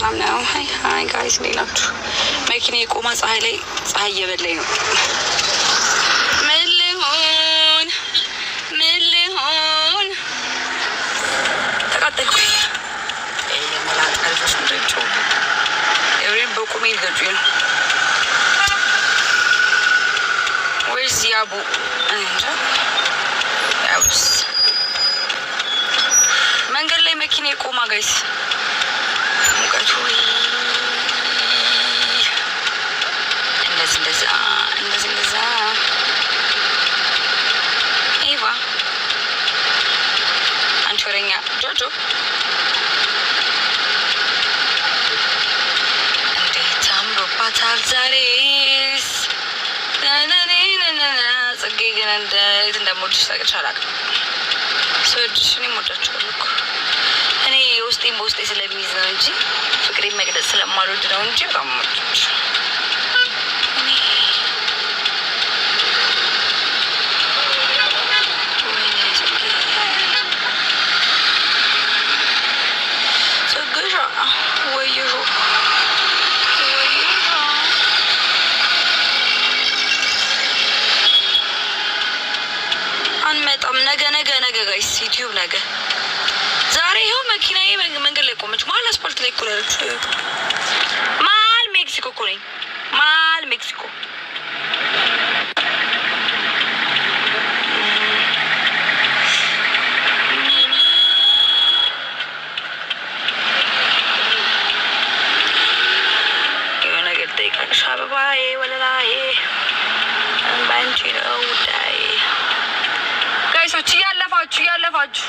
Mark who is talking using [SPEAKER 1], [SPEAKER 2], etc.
[SPEAKER 1] ሰላም ነው። ሀይ ጋይስ እንዴት ናችሁ? መኪና የቆማ ፀሐይ ላይ ፀሐይ እየበላኝ ነው። ምን ሊሆን ተቃጠልኩኝ። የመላጠልፎች ምድጮ ኤብሬን በቁሜ ይገጩ ነው ወይስ ያቡ እንጃ። ያቡስ መንገድ ላይ መኪና የቆማ ጋይስ ሙቀቱ እንደዛ ኢቫ አንቺ ወረኛ ጆጆ እንዴት አምሮባታል ዛሬስ። ጽጌ ግን እንዴት እንደምወድሽ ታውቂያለሽ። አላውቅም ስወድሽ እኔም እወዳችኋለሁ እኮ እኔ ውስጤን በውስጤ ስለሚይዝ ነው እንጂ ፍቅሬን መግለጽ ስለማልወድ ነው እንጂ በጣም እወዳችኋለሁ። አንመጣም ነገ ጋይስ ዩቲዩብ ነገ። ዛሬ ይኸው መኪናዬ መንገድ ላይ ቆመች። መሀል አስፓልት ላይ እኮ ነው ያለችው። መሀል ሜክሲኮ እኮ ነኝ። መሀል ሜክሲኮ የሆነ ነገር ጠይቃለሽ። አበባዬ ወለላዬ ባንቺ ነው ውዳዬ። ጋይሶች እያለፋችሁ